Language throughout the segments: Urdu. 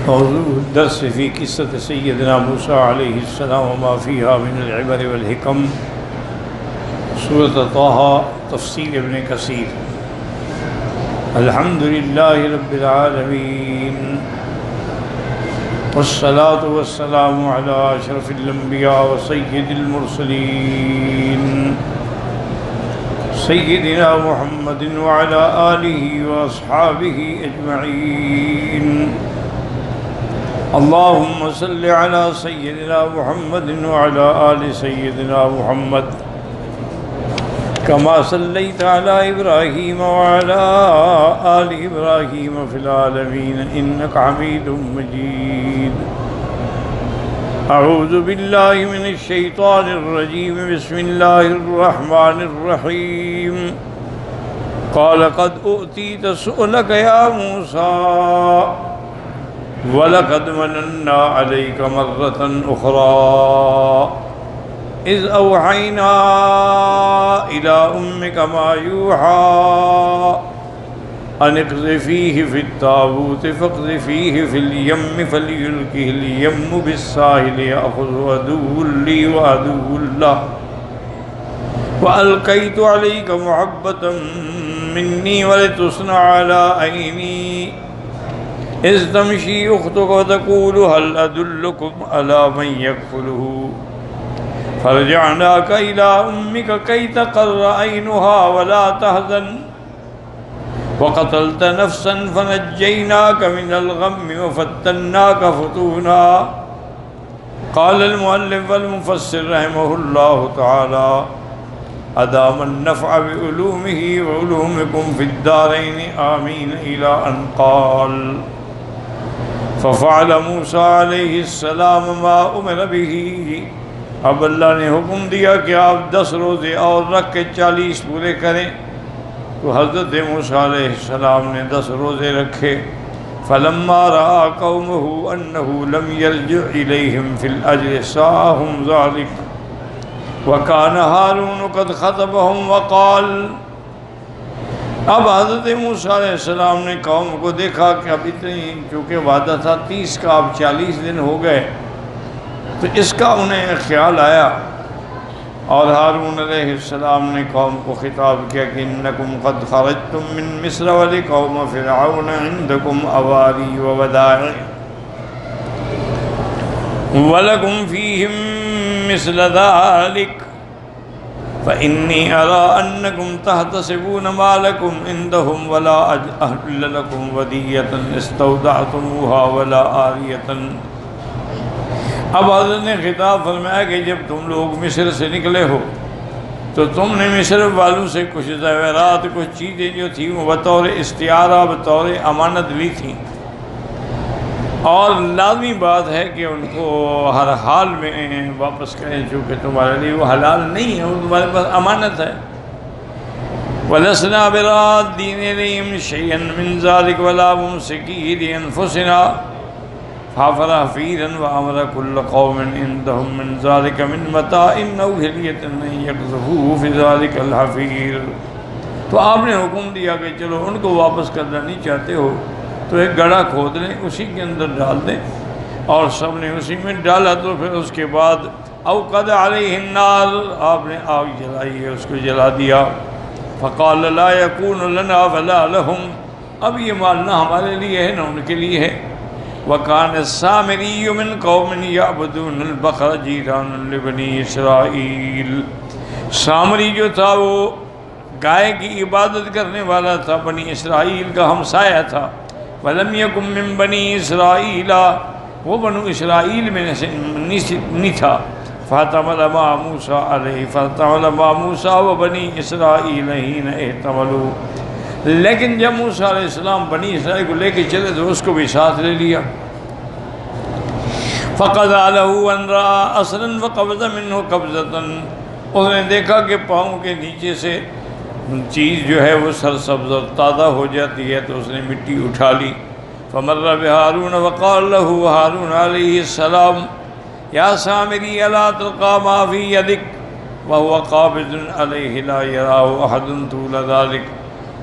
موضوع الدرس في قصة سيدنا موسى عليه السلام وما فيها من العبر والحكم، سورة طه، تفسير ابن كثير۔ الحمد لله رب العالمين، والصلاة والسلام على أشرف الأنبياء وسيد المرسلين سيدنا محمد وعلى آله وأصحابه أجمعين۔ اللهم صل على سيدنا محمد وعلى آل سيدنا محمد كما صليت على إبراهيم وعلى آل إبراهيم في العالمين إنك حميد مجيد۔ أعوذ بالله من الشيطان الرجيم، بسم الله الرحمن الرحيم۔ قال قد أوتيت سؤلك يا موسى وَلَقَدْ مَنَنَّا عَلَيْكَ مَرَّةً أُخْرَى إِذْ أَوْحَيْنَا إِلَىٰ أُمِّكَ مَا يُوحَىٰ أَنِ اقْذِفِيهِ فِي التَّابُوتِ فَاقْذِفِيهِ فِي الْيَمِّ فَلْيُلْقِهِ الْيَمُّ بِالسَّاحِلِ يَأْخُذْهُ عَدُوٌّ لِّي وَعَدُوٌّ لَّهُ وَأَلْقَيْتُ عَلَيْكَ مَحَبَّةً مِّنِّي وَلِتُصْنَعَ عَلَىٰ عَيْنِي إذ تمشي أختك وتقول هل أدلكم على من يكفله فرجعناك إلى أمك كي تقر عينها ولا تحزن وقتلت نفسا فنجيناك من الغم وفتناك فتونا۔ قال المؤلف والمفسر رحمه الله تعالى أدام النفع بعلومه وعلومكم في الدارين آمين إلى أن قال ففعل موسیٰ علیہ السلام ما امر به۔ اب اللہ نے حکم دیا کہ آپ 10 روزے اور رکھ کے 40 پورے کریں، تو حضرت موسیٰ علیہ السلام نے 10 روزے رکھے۔ فلما رأى قومه أنه لم يرجع إليهم في الأجر ساءهم ذلك وكان هارون قد خطبهم وقال۔ اب حضرت موسیٰ علیہ السلام نے قوم کو دیکھا کہ اب اتنی چونکہ وعدہ تھا 30 کا، اب 40 دن ہو گئے، تو اس کا انہیں خیال آیا، اور ہارون علیہ السلام نے قوم کو خطاب کیا کہ انکم قد خرجتم من مصر ولقوم فرعون عندکم اواری وودائع ولکم فیہم مثل ذلک فإني أرى أنكم تحتسبون ما لكم عندهم ولا أحل لكم ودية استودعتموها ولا آرية۔ اب حضرت نے خطاب فرمایا کہ جب تم لوگ مصر سے نکلے ہو تو تم نے مصر والوں سے کچھ زیورات، کچھ چیزیں جو تھیں وہ بطور استعارہ، بطور امانت لی تھیں، اور لازمی بات ہے کہ ان کو ہر حال میں واپس کریں، چونکہ تمہارے لیے وہ حلال نہیں ہے، وہ تمہارے پاس امانت ہے۔ وَلَسْنَا بِرَادِّينَ إِلَيْهِمْ شَيْئًا مِّن ذَلِكَ وَلَا مُمْسِكِيهِ لِأَنفُسِنَا فَفَرَحَ فِيهًا وَأَمَرَ كُلَّ قَوْمٍ عِندَهُم مِّن ذَلِكَ مِن مَتَاعٍ أَوْ هِدْيَةٍ أَن يَقْذِفُوهُ فِي ذَلِكَ الْحَفِيرِ۔ تو آپ نے حکم دیا کہ چلو ان کو واپس کرنا نہیں چاہتے ہو تو ایک گڑھا کھود لیں، اسی کے اندر ڈال دیں، اور سب نے اسی میں ڈالا، تو پھر اس کے بعد اوقد علیہ النار، آپ نے آگ جلائی ہے، اس کو جلا دیا۔ فقال لا یکون لنا ولا لہم، اب یہ مال نہ ہمارے لیے ہے نہ ان کے لیے ہے۔ وکان السامری من قوم یعبدون البقر جیران لبنی اسرائیل، سامری جو تھا وہ گائے کی عبادت کرنے والا تھا، بنی اسرائیل کا ہمسایہ تھا۔ وَلَمْ يَكُن مِّن بَنِي إِسْرَائِيلَ، وہ بنو اسرائیل میں نہیں تھا۔ فَاحْتَمَلَ مَعَ مُوسَىٰ عَلَيْهِ فَاحْتَمَلَ مَعَ مُوسَىٰ وَبَنِي إِسْرَائِيلَ حِينَ احْتَمَلُوا، لیکن جب موسیٰ علیہ السلام بنی اسرائیل کو لے کے چلے تو اس کو بھی ساتھ لے لیا۔ فَقَضَىٰ لَهُ أَن رَّأَىٰ أَثْرًا فَقَبَضَ مِنْهُ قَبْضَةً، اس نے دیکھا کہ پاؤں کے نیچے سے چیز جو ہے وہ سرسبز اور تازہ ہو جاتی ہے، تو اس نے مٹی اٹھا لی۔ فمر بہارون وقال له ہارون علیہ السلام یا سامری الا تلقى ما في يدك وهو قابض علیہ لا يراه احد طول ذلك،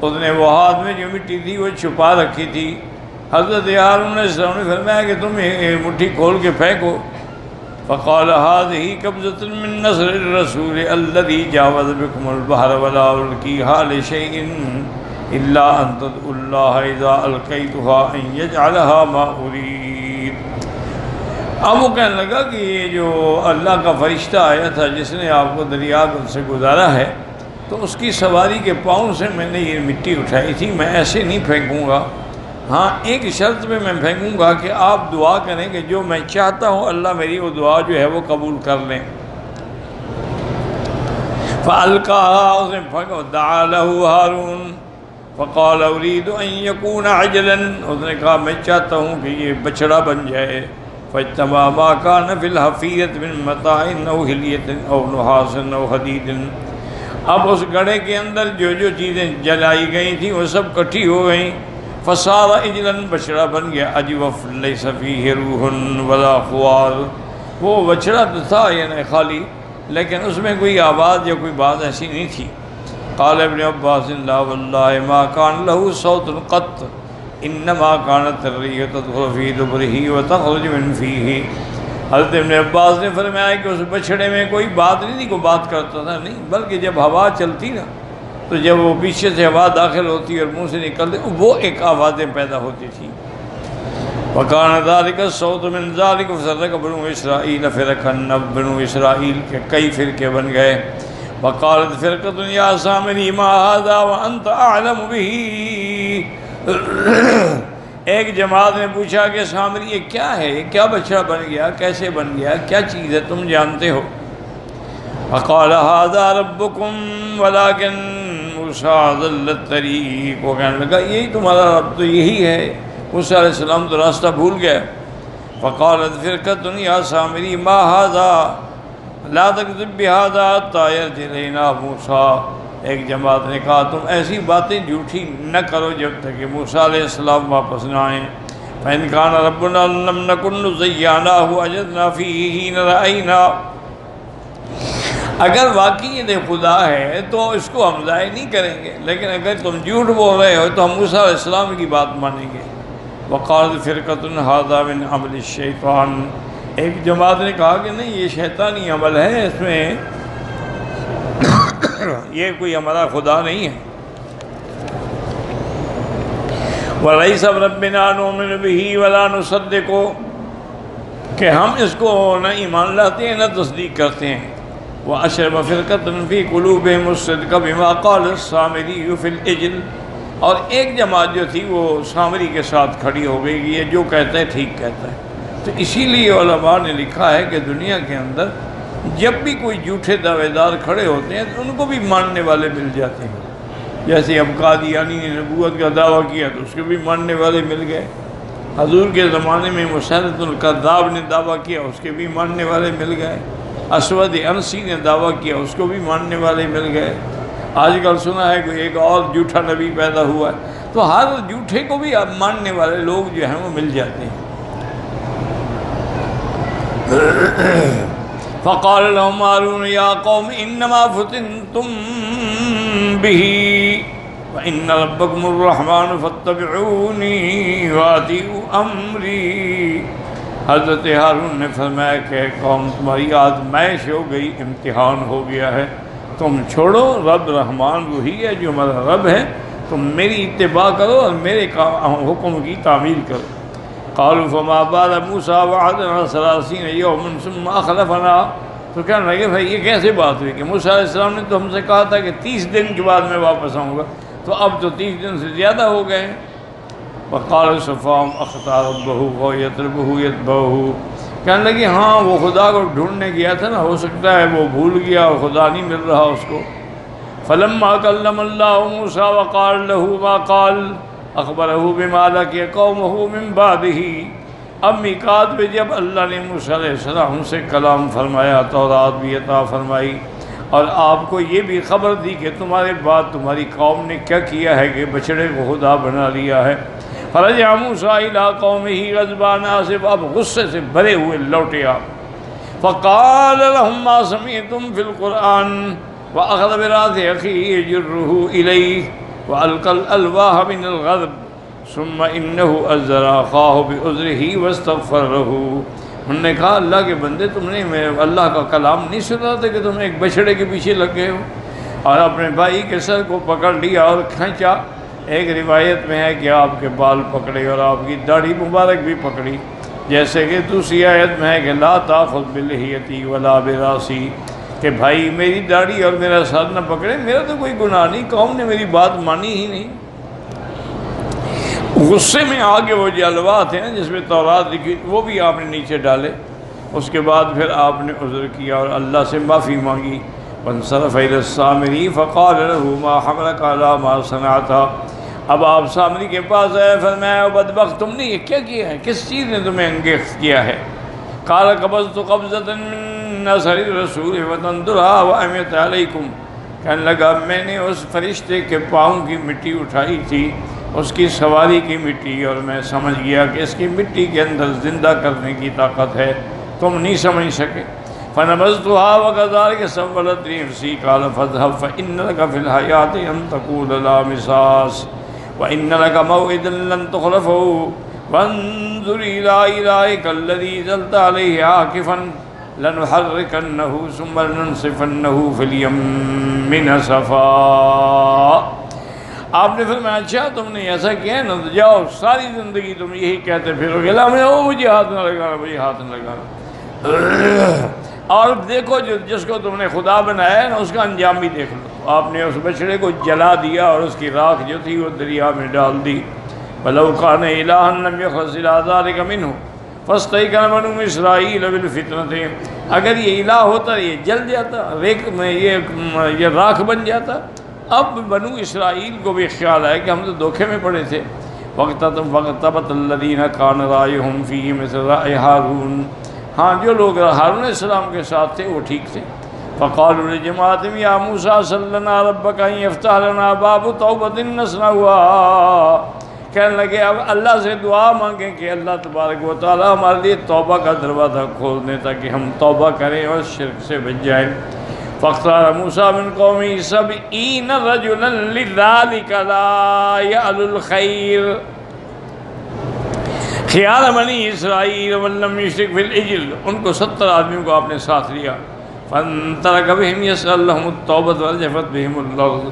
اس نے وہ ہاتھ میں جو مٹی تھی وہ چھپا رکھی تھی، حضرت ہارون علیہ السلام نے فرمایا کہ تم مٹھی کھول کے پھینکو. فقال هذه قبضة من نصر الرسول الذي جاوز بكم البحر ولا ألقيها لشيء إلا أن تدعوا الله إذا ألقيتها أن يجعلها ما أريد. اب وہ کہنے لگا کہ یہ جو اللہ کا فرشتہ آیا تھا جس نے آپ کو دریا سے گزارا ہے تو اس کی سواری کے پاؤں سے میں نے یہ مٹی اٹھائی تھی، میں ایسے نہیں پھینکوں گا. ہاں ایک شرط پہ میں پھینکوں گا کہ آپ دعا کریں کہ جو میں چاہتا ہوں اللہ میری وہ دعا جو ہے وہ قبول کر لیں. فَأَلْقَاهَا اس نے پھینکا. دعا له هارون فقال اريد ان يكون عجلا اس نے کہا میں چاہتا ہوں کہ یہ بچڑا بن جائے. فاجتمع ما كان في الحفيرة من متاع أو حلية أو نحاس أو حديد. اب اس گڑھے کے اندر جو جو چیزیں جلائی گئی تھیں وہ سب کٹھی ہو گئیں. فصار عجلا بچڑا بن گیا. اجوف ليس فيه روح ولا خوار. وہ بچڑا تو تھا یعنی خالی، لیکن اس میں کوئی آواز یا کوئی بات ایسی نہیں تھی. قال ابن عباس لا والله ما كان له صوت قط انما كانت الريح تدخل في دبره وتخرج من فيه. حضرت ابن عباس نے فرمایا کہ اس بچڑے میں کوئی بات نہیں تھی، کوئی بات کرتا تھا نہیں، بلکہ جب ہوا چلتی نا تو جب وہ پیچھے سے ہوا داخل ہوتی اور منہ سے نکلتی وہ ایک آوازیں پیدا ہوتی تھیں. وَكَانَ ذَلِكَ الصَّوْتُ مِنْ ذَلِكَ فَفَرَّقَ بَنُو إِسْرَائِيلَ فِرْقًا. بنو اسرائیل کے کئی فرقے بن گئے. وَقَالَتْ فِرْقَةٌ يَا سَامِرِي مَا هَذَا وَأَنْتَ أَعْلَمُ بِهِ. ایک جماعت نے پوچھا کہ سامری یہ کیا ہے، یہ کیا بچڑا بن گیا، کیسے بن گیا، کیا چیز ہے، تم جانتے ہو. فقال هذا ربكم ولكن موسیٰ ضل الطریق. وہ کہنے لگا یہی تمہارا رب تو یہی ہے. موسیٰ علیہ السلام تو راستہ بھول گئے. فقالت فرقة یا سامری ما هذا لا تكذب بهذا حتى يرجع إلينا موسیٰ. ایک جماعت نے کہا تم ایسی باتیں جھوٹی نہ کرو جب تک کہ موسیٰ علیہ السلام واپس نہ آئیں. فإن كان ربنا لم نكن زيناه وجدنا فيه حين رأينا. اگر واقعی یہ خدا ہے تو اس کو ہم ضائع نہیں کریں گے، لیکن اگر تم جھوٹ بول رہے ہو تو ہم موسیٰ علیہ السلام کی بات مانیں گے. وقالت فرقة هذا من عمل الشیطان. ایک جماعت نے کہا کہ نہیں یہ شیطانی عمل ہے، اس میں یہ کوئی ہمارا خدا نہیں ہے. وَلَيْسَ رَبِّنَا نُؤْمِنُ بِهِ وَلَا نُصَدِّقُ کہ ہم اس کو نہ ایمان لاتے ہیں نہ تصدیق کرتے ہیں. وَأَشْرَبَ فِرْقَةٌ فِي قُلُوبِهِمُ الصِّدْقَ بِمَا قَالَ السَّامِرِيُّ فِي الْإِجْلِ. اور ایک جماعت جو تھی وہ سامری کے ساتھ کھڑی ہو گئی کہ یہ جو کہتا ہے ٹھیک کہتا ہے. تو اسی لیے علماء نے لکھا ہے کہ دنیا کے اندر جب بھی کوئی جھوٹے دعوے دار کھڑے ہوتے ہیں تو ان کو بھی ماننے والے مل جاتے ہیں. جیسے اب قادیانی نے نبوت کا دعویٰ کیا تو اس کے بھی ماننے والے مل گئے. حضور کے زمانے میں مسیلمۃ الکذاب نے دعویٰ کیا، اس کے بھی ماننے والے مل گئے. اسود انسی نے دعویٰ کیا، اس کو بھی ماننے والے مل گئے. آج کل سنا ہے کہ ایک اور جھوٹا نبی پیدا ہوا ہے، تو ہر جھوٹے کو بھی اب ماننے والے لوگ جو ہیں وہ مل جاتے ہیں. فقال لهم هارون يا قوم انما فتنتم به وان ربكم الرحمن فاتبعوني واتئوا امری. حضرت ہارون نے فرمایا کہ قوم تمہاری آزمائش ہو گئی، امتحان ہو گیا ہے، تم چھوڑو، رب رحمان وہی ہے جو ہمارا رب ہے، تم میری اتباع کرو اور میرے حکم کی تعمیل کرو. قالوا فما بال موسیٰ وعدنا 30 یوما ثم اخلفنا. تو کہنے لگے بھائی یہ کیسے بات ہوئی کہ موسیٰ علیہ السلام نے تو ہم سے کہا تھا کہ 30 دن کے بعد میں واپس آؤں گا، تو اب تو 30 دن سے زیادہ ہو گئے. وقال صفام اخطا ربه ويطلبه يتبعه. کہنے لگے ہاں وہ خدا کو ڈھونڈنے گیا تھا نا، ہو سکتا ہے وہ بھول گیا اور خدا نہیں مل رہا اس کو. فلما كلم الله موسى وقال له ما قال اخبره بما لقي قومه من بعده. اب میقات پہ جب اللہ نے موسیٰ علیہ السلام سے کلام فرمایا، تورات بھی عطا فرمائی، اور آپ کو یہ بھی خبر دی کہ تمہارے بعد تمہاری قوم نے کیا کیا ہے کہ بچڑے کو خدا بنا لیا ہے. فرجع موسیٰ الی قومہ غضبان آسف. اب غصے سے بھرے ہوئے لوٹے آپ. فقال لهم ما سمعتم في القرآن وأخذ برأس أخيه يجره إليه وألقى الألواح من الغضب ثم انه عذر اخاه بعذره واستغفر له. انہوں نے کہا اللہ کے بندے تم نے اللہ کا کلام نہیں سنا تھا کہ تم ایک بچڑے کے پیچھے لگ گئے ہو اور اپنے بھائی کے سر کو پکڑ لیا اور کھینچا. ایک روایت میں ہے کہ آپ کے بال پکڑے اور آپ کی داڑھی مبارک بھی پکڑی، جیسے کہ دوسری آیت میں ہے کہ لا تاخذ بلحیتی ولا براسی، کہ بھائی میری داڑھی اور میرا سر نہ پکڑے، میرا تو کوئی گناہ نہیں، قوم نے میری بات مانی ہی نہیں. غصے میں آگے وہ جو الوات ہیں جس میں تورات لکھی وہ بھی آپ نے نیچے ڈالے. اس کے بعد پھر آپ نے عذر کیا اور اللہ سے معافی مانگی. وانصرف الی السامری فقال له ما حملك على ما صنعت. اب آپ سامری کے پاس آئے، فرمایا بدبخت تم نے یہ کیا کیا ہے، کس چیز نے تمہیں انگیخت کیا ہے؟ قال قبضت قبضة من نصر الرسول فتنظرها وأمت علیکم. کہنے لگا میں نے اس فرشتے کے پاؤں کی مٹی اٹھائی تھی، اس کی سواری کی مٹی، اور میں سمجھ گیا کہ اس کی مٹی کے اندر زندہ کرنے کی طاقت ہے، تم نہیں سمجھ سکے. فنبذتها وكذلك سولت لي نفسي. قال فاذهب فإن لك في الحياة أن تقول لا مساس وإن لك موعدا لن تخلفه وانظر إلى إلهك الذي ظلت عليه عاكفا لنحركنه ثم لننصفنه في اليم نسفا. آپ نے فرمایا اچھا تم نے ایسا کیا ہے نا، جاؤ ساری زندگی تم یہی کہتے پھرو گے لا مجھے ہاتھ نہ لگانا، مجھے ہاتھ نہ لگانا، اور دیکھو جس کو تم نے خدا بنایا ہے نا اس کا انجام بھی دیکھ لو. آپ نے اس بچڑے کو جلا دیا اور اس کی راکھ جو تھی وہ دریا میں ڈال دی. وَلَوْ كَانَ إِلَٰهًا لَمْ يَخْلَصْ إِلَىٰ ذَٰلِكَ مِنْهُ فَاسْتَيْقَنَ بَنُو إِسْرَائِيلَ بِالْفِتْنَةِ. اگر یہ الہ ہوتا یہ جل جاتا، ریک میں یہ راکھ بن جاتا. اب بنو اسرائیل کو بھی خیال آیا کہ ہم تو دھوکے میں پڑے تھے. وَاقْتَبَتَ الَّذِينَ كَانَ رَأْيُهُمْ فِيهِ مِثْلَ رَأْيِ هَارُونَ. ہاں جو لوگ ہارون علیہ السلام کے ساتھ تھے وہ ٹھیک تھے. فقالوا لجماعتهم يا موسى صل لنا ربك ان يفتح لنا باب توبة نصنعها. کہنے لگے اب اللہ سے دعا مانگیں کہ اللہ تبارک و تعالی ہمارے لیے توبہ کا دروازہ کھول دیں تاکہ ہم توبہ کریں اور شرک سے بچ جائیں. فاختار موسیٰ من قومه 70 رجلا لذلك لا يعلو الخير. خیال بنی اسرائیل ولم یشرک فی العجل، ان کو 70 آدمیوں کو آپ نے ساتھ لیا. فانطلق بهم يسأل لهم التوبة ورجفت بهم الأرض.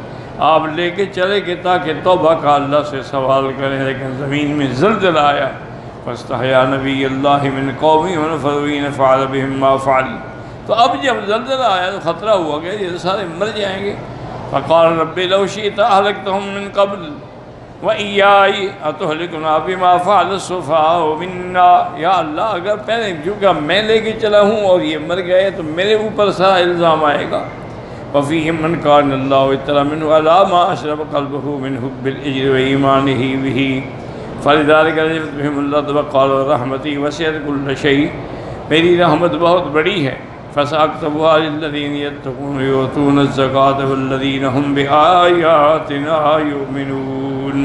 آپ لے کے چلے کہ تاکہ توبہ کا اللہ سے سوال کریں، لیکن زمین میں زلزلہ آیا. فاستحیا نبی اللہ من قومی ونفرین فعل بهم ما فعل. تو اب جب زلزلہ آیا تو خطرہ ہوا کہ یہ سارے مر جائیں گے. فقال رب لو شئت أهلكتهم من قبل وَإِيَّاي أَتُهْلِكُنَا بِمَا فَعَلَ السُّفَهَاءُ مِنَّا. یا اللہ اگر پہلے کیونکہ میں لے کے چلا ہوں اور یہ مر گئے تو میرے اوپر سارا الزام آئے گا. وَفِيهِمْ مَنْ كَانَ اللَّهُ اطَّلَعَ مِنْهُ عَلَىٰ مَا أَشْرَبَ قَلْبُهُ مِنْ حُبِّ الْأَجْرِ وَإِيمَانِهِ بِهِ فَلِذَٰلِكَ رَجَفَتْ بِهِمُ اللَّطْفَ قَالَ رَحْمَتِي وَسِعَتْ كُلَّ شَيْءٍ. میری رحمت بہت بڑی ہے. فَسَأَكْتُبُهَا لِلَّذِينَ يَتَّقُونَ وَيُؤْتُونَ الزَّكَاةَ وَالَّذِينَ هُمْ بِآيَاتِنَا يُؤْمِنُونَ.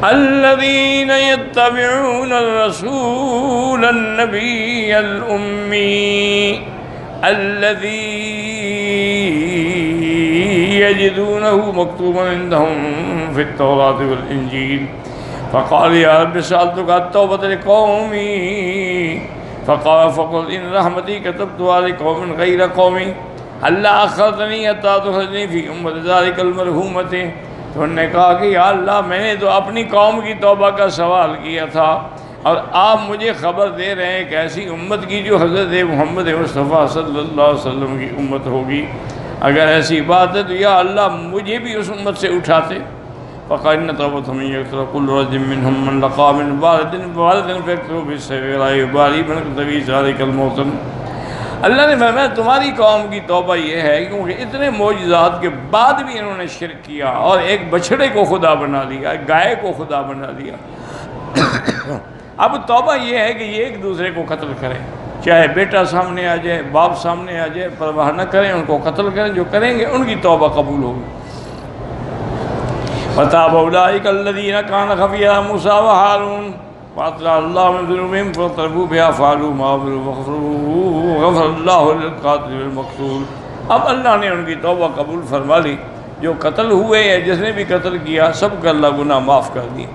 الذين يتبعون الرسول النبي الأمي الذي يجدونه مكتوبا عندهم في التوراة والإنجيل. فقال يا رب سألتك التوبة لقومي فقل إن رحمتي كتبت على قوم غير قومي هلا أخرتني حتى تخرجني في أمة ذلك المرحومة. تو انہوں نے کہا کہ یا اللہ میں نے تو اپنی قوم کی توبہ کا سوال کیا تھا اور آپ مجھے خبر دے رہے ہیں ایک ایسی امت کی جو حضرت محمد مصطفیٰ صلی اللہ علیہ وسلم کی امت ہوگی. اگر ایسی بات ہے تو یا اللہ مجھے بھی اس امت سے اٹھاتے. فقال ان توبتهم يغفر كل رجل منهم من لقى من والد فيكتب بالسبيل يبالي من كتبي ذلك الموطن. اللہ نے فرمایا تمہاری قوم کی توبہ یہ ہے کیونکہ اتنے معجزات کے بعد بھی انہوں نے شرک کیا اور ایک بچڑے کو خدا بنا لیا، ایک گائے کو خدا بنا لیا. اب توبہ یہ ہے کہ یہ ایک دوسرے کو قتل کریں، چاہے بیٹا سامنے آ جائے، باپ سامنے آ جائے، پرواہ نہ کریں، ان کو قتل کریں. جو کریں گے ان کی توبہ قبول ہوگی. وَتَابَ أُولَٰئِكَ الَّذِينَ كَانَ خَفِيًّا مُوسَىٰ وَهَارُونَ وَأَطْلَعَ اللَّهُ مِنْ ذُنُوبِهِمْ فَاعْتَرَفُوا بِهَا فَعَلُوا مَا عَمِلُوا وَغَفَرَ اللَّهُ لِلْقَاتِلِ وَالْمَقْتُولِ. اب اللہ نے ان کی توبہ قبول فرما لی. جو قتل ہوئے یا جس نے بھی قتل کیا سب کا اللہ گناہ معاف کر دیے.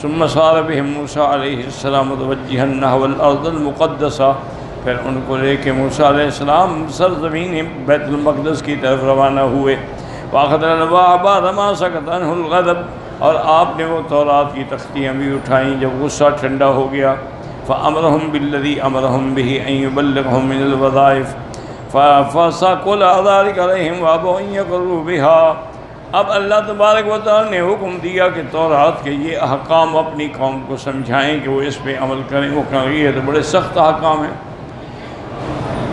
ثم صار بهم موسیٰ علیہ السلام متوجہا نحو الارض المقدسہ، پھر ان کو لے کے موسیٰ علیہ السلام سرزمین بیت المقدس کی طرف روانہ ہوئے۔ وَأَخَذَ الْأَلْوَاحَ بَعْدَ مَا سَكَتَ عَنْهُ الْغَضَبُ، اور آپ نے وہ تورات کی تختیاں بھی اٹھائیں جب غصہ ٹھنڈا ہو گیا۔ فَأَمَرَهُمْ بِالَّذِي أَمَرَهُمْ بِهِ أَن يُبَلِّغَهُم مِّنَ الْوَظَائِفِ فَسَقُلَ ذَلِكَ عَلَيْهِمْ وَأَبَوْا أَن يَقِرُّوا بِهَا۔ اب اللہ تبارک و تعالیٰ نے حکم دیا کہ تورات کے یہ احکام اپنی قوم کو سمجھائیں کہ وہ اس پہ عمل کریں۔ وہ کہیں یہ تو بڑے سخت احکام ہیں۔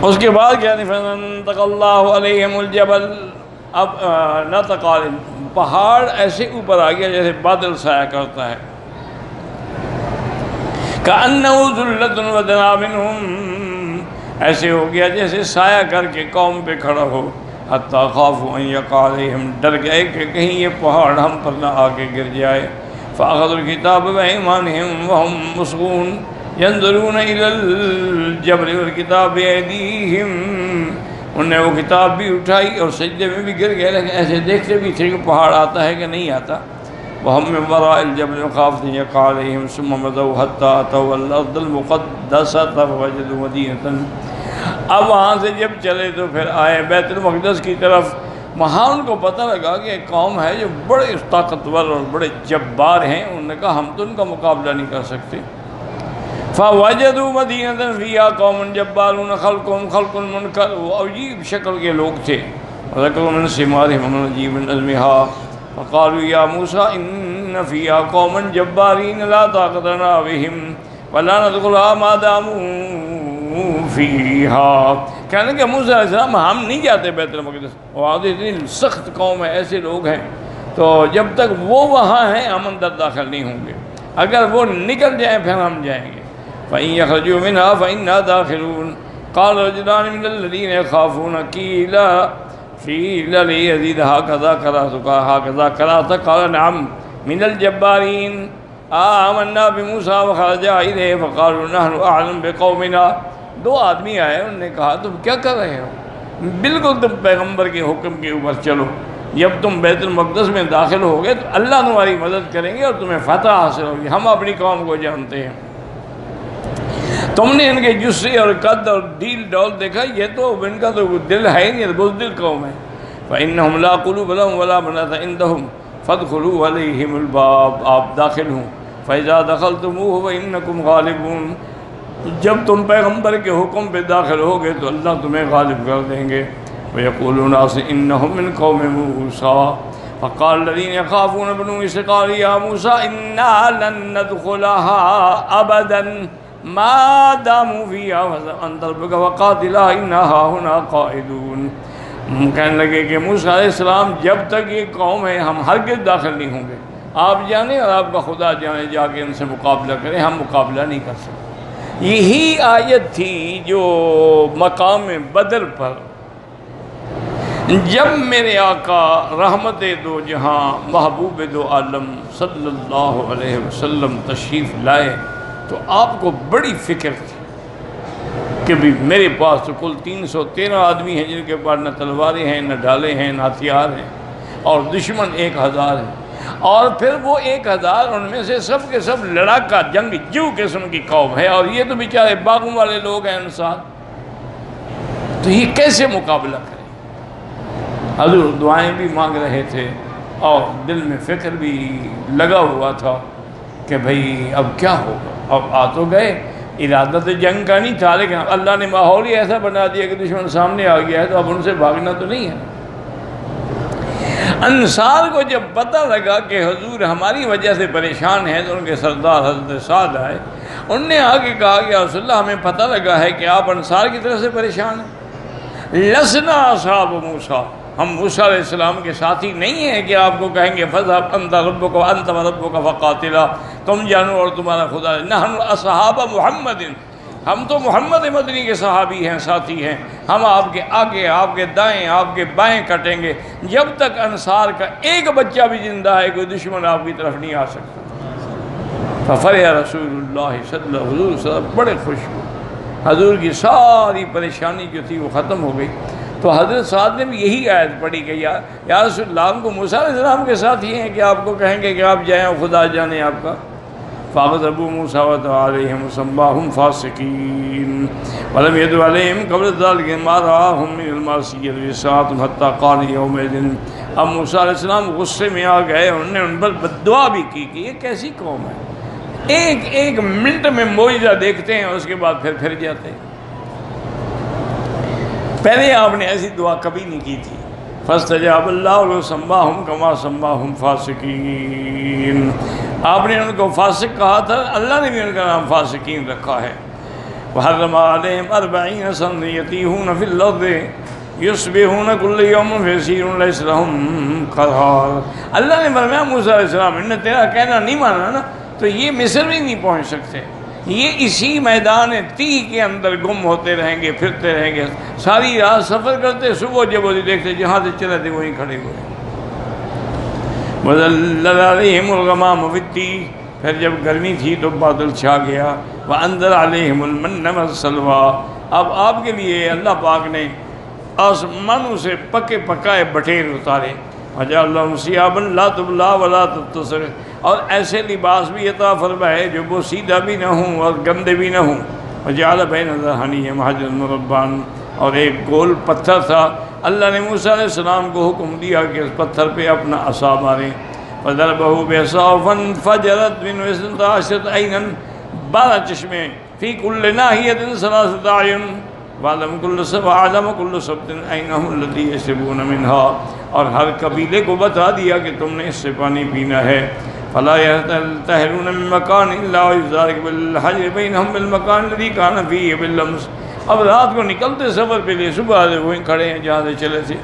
اس کے بعد کیا فَانْتَقَ اللَّهُ عَلَيْهِمُ الْجَبَلَ، اب نطق، پہاڑ ایسے اوپر آ گیا جیسے بادل سایہ کرتا ہے، كَأَنَّهُ ذُلَّةٌ وَدَنَا مِنْهُمْ، ایسے ہو گیا جیسے سایہ کر کے قوم پہ کھڑا ہو۔ حَتَّى خَافُوا أَن يَقَعَ عَلَيْهِمْ، ڈر گئے کہ کہیں یہ پہاڑ ہم پر نہ آ کے گر جائے۔ فَأَخَذُوا الْكِتَابَ بِأَيْمَانِهِمْ وَهُمْ مُصْغُونَ يَنظُرُونَ إِلَى الْجَبْلِ وَالْكِتَابِ بِأَيْدِيهِمْ، انہوں نے وہ کتاب بھی اٹھائی اور سجدے میں بھی گر گئے، لیکن ایسے دیکھتے بھی تھے کہ پہاڑ آتا ہے کہ نہیں آتا۔ وَهُمْ مِنْ وَرَاءِ الْجَبْلِ خَافِيَةٌ يَقَعُ عَلَيْهِمْ ثُمَّ مَضَوْا حَتَّىٰ أَتَوْا الْأَرْضَ الْمُقَدَّسَةَ فَوَجَدُوا مَدِينَةً، اب وہاں سے جب چلے تو پھر آئے بیت المقدس کی طرف۔ وہاں ان کو پتہ لگا کہ ایک قوم ہے جو بڑے طاقتور اور بڑے جبار ہیں، انہوں نے کہا ہم تو ان کا مقابلہ نہیں کر سکتے۔ فَوَجَدُوا مَدِينَةً فِيهَا قَوْمٌ جَبَّارُونَ خَلْقُهُمْ خَلْقٌ مُنْكَرٌ، وہ عجیب شکل کے لوگ تھے۔ وَذَكَرُوا مِنْ سِمَارِهِمْ وَنَجِيبٍ أَزْمِهَا فَقَالُوا يَا مُوسَىٰ إِنَّ فِيهَا قَوْمًا جَبَّارِينَ لَا طَاقَةَ لَنَا بِهِمْ وَلَا نَدْخُلُهَا مَا دَامُوا فِيهَا، کہنے کہ موسیٰ علیہ السلام ہم نہیں جاتے بیت المقدس، وہاں اتنی سخت قوم ہے، ایسے لوگ ہیں، تو جب تک وہ وہاں ہیں ہم اندر داخل نہیں ہوں گے، اگر وہ نکل جائیں پھر ہم جائیں گے۔ فَإِن يَخْرُجُوا مِنْهَا فَإِنَّا دَاخِلُونَ قَالَ رَجُلَانِ مِنَ الَّذِينَ يَخَافُونَ قِيلَ لِيَزِيدَ هَكَذَا قَرَأْتَ قَالَ نَعَمْ مِنَ الْجَبَّارِينَ آمَنَّا بِمُوسَىٰ وَخَرَجَ إِلَيْهِ فَقَالُوا نَحْنُ أَعْلَمُ بِقَوْمِنَا، دو آدمی آئے، انہوں نے کہا تم کیا کر رہے ہو، بالکل تم پیغمبر کے حکم کے اوپر چلو، جب تم بیت المقدس میں داخل ہوگے تو اللہ تمہاری مدد کریں گے اور تمہیں فتح حاصل ہوگی، ہم اپنی قوم کو جانتے ہیں۔ تم نے ان کے جسے اور قد اور ڈیل ڈول دیکھا، یہ تو ان کا تو دل ہے ہی نہیں، بزدل قوم ہے۔ فَإِنَّهُمْ لَا قُلُوبَ لَهُمْ وَلَا بَنَاتَ عِندَهُمْ فَادْخُلُوا عَلَيْهِمُ الْبَابَ، آپ داخل ہوں، فَإِذَا دَخَلْتُمُوهُ فَإِنَّكُمْ غَالِبُونَ، جب تم پیغمبر کے حکم پہ داخل ہوگے تو اللہ تمہیں غالب کر دیں گے۔ وَيَقُولُونَ إِنَّهُمْ مِنْ قَوْمِ مُوسَىٰ فَقَالَ الَّذِينَ يَخَافُونَ بَنِي إِسْرَائِيلَ يَا مُوسَىٰ إِنَّا لَن نَّدْخُلَهَا أَبَدًا مَا دَامُوا فِيهَا فَأَنْتَ رَبُّكَ وَقَاتِلَا إِنَّا هَاهُنَا قَاعِدُونَ، کہنے لگے کہ موسیٰ علیہ السلام جب تک یہ قوم ہے ہم ہرگز داخل نہیں ہوں گے، آپ جانیں اور آپ کا خدا جانے، جا کے ان سے مقابلہ کریں، ہم مقابلہ نہیں کر سکتے۔ یہی آیت تھی جو مقام بدر پر جب میرے آقا رحمت دو جہاں محبوب دو عالم صلی اللہ علیہ وسلم تشریف لائے تو آپ کو بڑی فکر تھی کہ بھی میرے پاس تو کل 313 آدمی ہیں جن کے پاس نہ تلواریں ہیں، نہ ڈالے ہیں، نہ ہتھیار ہیں، اور دشمن 1000 ہیں، اور پھر وہ 1000 ان میں سے سب کے سب لڑاکا جنگجو قسم کی قوم ہے، اور یہ تو بیچارے باغوں والے لوگ ہیں انسان، تو یہ کیسے مقابلہ کریں؟ حضور دعائیں بھی مانگ رہے تھے اور دل میں فکر بھی لگا ہوا تھا کہ بھئی اب کیا ہوگا، اب آ تو گئے، ارادہ تو جنگ کا نہیں تھا، لیکن اللہ نے ماحول ہی ایسا بنا دیا کہ دشمن سامنے آ گیا ہے تو اب ان سے بھاگنا تو نہیں ہے۔ انصار کو جب پتہ لگا کہ حضور ہماری وجہ سے پریشان ہیں تو ان کے سردار حضرت سعد آئے، انہوں نے آگے کہا کہ رسول اللہ ہمیں پتہ لگا ہے کہ آپ انصار کی طرف سے پریشان ہیں، لسنا اصحاب موسیٰ، ہم موسیٰ علیہ السلام کے ساتھی نہیں ہیں کہ آپ کو کہیں گے فَذْهَبْ أَنْتَ رَبُّكَ وَأَنْتَ وَرَبُّكَ فَقَاتِلَا، تم جانو اور تمہارا خدا، نحن اصحاب محمد، ہم تو محمد مدنی کے صحابی ہیں، ساتھی ہیں، ہم آپ کے آگے، آپ کے دائیں، آپ کے بائیں کٹیں گے، جب تک انصار کا ایک بچہ بھی زندہ ہے کوئی دشمن آپ کی طرف نہیں آ سکتا۔ فَفَرِحَ رسول اللہ صلی اللہ علیہ وسلم، بڑے خوش ہوئے، حضور کی ساری پریشانی جو تھی وہ ختم ہو گئی۔ تو حضرت سعد نے بھی یہی آیت پڑھی کہ یا رسول اللہ ہم کو موسیٰ علیہ السلام کے ساتھ ہی ہیں کہ آپ کو کہیں گے کہ آپ جائیں اور خدا جانے آپ کا، فَأَغْضَبُوا مُوسَىٰ وَتَوَلَّىٰ عَلَيْهِمْ وَسَمَّاهُمْ فَاسِقِينَ وَلَمْ يَدْعُ عَلَيْهِمْ قَبْلَ ذَٰلِكَ مَا رَآهُم مِّنَ الْمَعْصِيَّةِ وَسَاءَتْ حَتَّىٰ قَالَ يَوْمَئِذٍ اب موسیٰ علیہ السلام غصے میں آ گئے، انہوں نے ان پر بد دعا بھی کی کہ یہ کیسی قوم ہے، ایک منٹ میں معجزہ دیکھتے ہیں اس کے بعد پھر جاتے ہیں۔ پہلے آپ نے ایسی دعا کبھی نہیں کی تھی۔ فاستجاب اللہ وسماہم کما سماہم فاسقین، آپ نے ان کو فاسق کہا تھا، اللہ نے بھی ان کا نام فاسقین رکھا ہے۔ وحرم علیہم 40 سنة یتیہون فی الارض یصبحون کل یوم فی سیر لیس لہم قرار۔ اللہ نے فرمایا موسیٰ علیہ السلام انہوں نے تیرا کہنا نہیں مانا نا تو یہ مصر بھی نہیں پہنچ سکتے، یہ اسی میدان تیہ کے اندر گم ہوتے رہیں گے، پھرتے رہیں گے، ساری رات سفر کرتے، صبح جب وہ دیکھتے جہاں سے چلے تھے وہیں کھڑے ہوئے۔ وَذَلَّلَ عَلَيْهِمُ الْغَمَامُ فِي التِّيهِ، پھر جب گرمی تھی تو بادل چھا گیا۔ وَأَنزَلَ عَلَيْهِمُ الْمَنَّ وَالسَّلْوَىٰ، اب آپ کے لیے اللہ پاک نے آسمانوں سے پکے پکائے بٹیر اتارے۔ وَجَعَلَ لَهُمْ ثِيَابًا لَا تُبْلَىٰ وَلَا تَتَّصِرُ، اور ایسے لباس بھی عطا فرمائے جو وہ سیدھا بھی نہ ہوں اور گندے بھی نہ ہوں۔ وَجَعَلَ بَيْنَ ظَهْرَانِهِمْ حَجَرًا مُّرَبَّعًا، اور ایک گول پتھر تھا، اللہ نے موسیٰ علیہ السلام کو حکم دیا کہ اس پتھر پہ اپنا عصا ماریں۔ فَضَرَبَهُ بِعَصَاهُ فَانفَجَرَتْ مِنْهُ 12 عَيْنًا، 12 چشمے، فِي كُلِّ نَاحِيَةٍ 3 أَعْيُنٌ وَعَلَمَ كُلُّ سَبْتٍ أَيْنَهُ الَّذِي يَشْرَبُونَ مِنْهَا، اور ہر قبیلے کو بتا دیا کہ تم نے اس سے پانی پینا ہے۔ فَلَا يَنْتَهِلُونَ مِن مَّكَانٍ إِلَّا وَذَلِكَ بِالْحَجْرِ بَيْنَهُمْ بِالْمَكَانِ الَّذِي كَانَ فِيهِ بِالْأَمْسِ، اب رات کو نکلتے سفر کے لیے، صبح سے وہیں کھڑے ہیں جہاں سے چلے تھے۔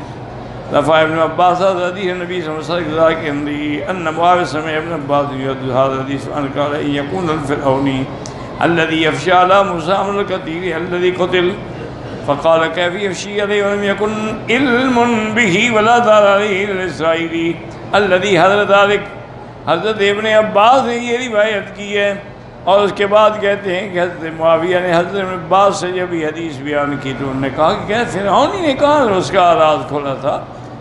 رفع ابن عباس حدیث نبی صلی اللہ علیہ وسلم کے اندر ان معاویہ سمع ابن عباس يحدث هذا الحديث عن قال ان يكون الفرعوني الذي يفشى على موسى امر الكثير الذي قتل، فقال كيف يفشي عليه ولم يكن علم به ولا دار عليه الاسرائيلي الذي حضر ذلك۔ حضرت ابن عباس نے یہ روایت کی ہے، اور اس کے بعد کہتے ہیں کہ حضرت معاویہ نے حضرت ابن عباس سے جب یہ حدیث بیان کی تو انہوں نے کہا کہ فرعونی نے کہا اس کا راز کھولا تھا،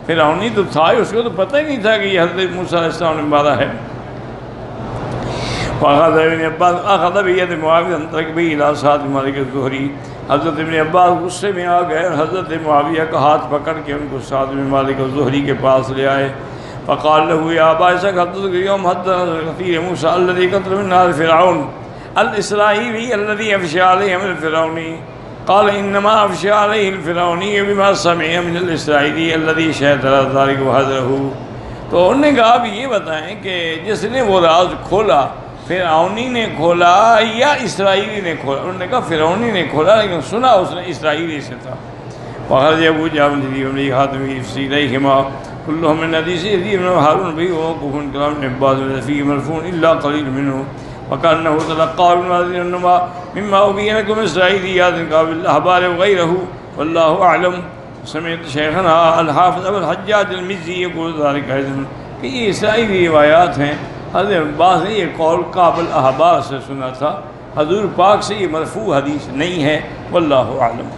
فرعونی تو تھا، اس کو تو پتہ ہی نہیں تھا کہ یہ حضرت موسیٰ علیہ السلام نے مارا ہے۔ فأخذ ابن عباس أخذ بيد معاوية انطلق به إلى سعد بن مالك الزهري، حضرت ابن عباس غصے میں آ گئے اور حضرت معاویہ کا ہاتھ پکڑ کے ان کو سعد بن مالک الزهري کے پاس لے آئے۔ فقال له يا أبا إسحاق حدثك اليوم حدث كثير موسى الذي قتل من آل فرعون الإسرائيلي الذي أفشى عليه من الفرعوني، قال إنما أفشى عليه الفرعوني بما سمع من الإسرائيلي الذي شهد على ذلك وحضره۔ تو انہوں نے کہا اب یہ بتائیں کہ جس نے وہ راز کھولا فرعونی نے کھولا یا اسرائیلی نے کھولا؟ انہوں نے کہا فرعونی نے کھولا، لیکن سنا اس نے اسرائیلی سے تھا۔ وخرج ابو جعفر بن حاتم في إليهما كلهم من حديث يزيد بن هارون به ووقوف كلام ابن عباس فيه مرفوع إلا قليل منه، وكأنه تلقى من هذه النما مما أبين لكم إسرائيليات قابل الأحبار وغيره والله أعلم۔ سمعت شيخنا الحافظ ابو الحجاج المزي يقول ذلك أيضا کہ یہ اسرائیلی روایات ہیں، حضرت عباس نے یہ قول قابل احبار سے سنا تھا، حضور پاک سے یہ مرفوع حدیث نہیں ہے، واللہ اعلم۔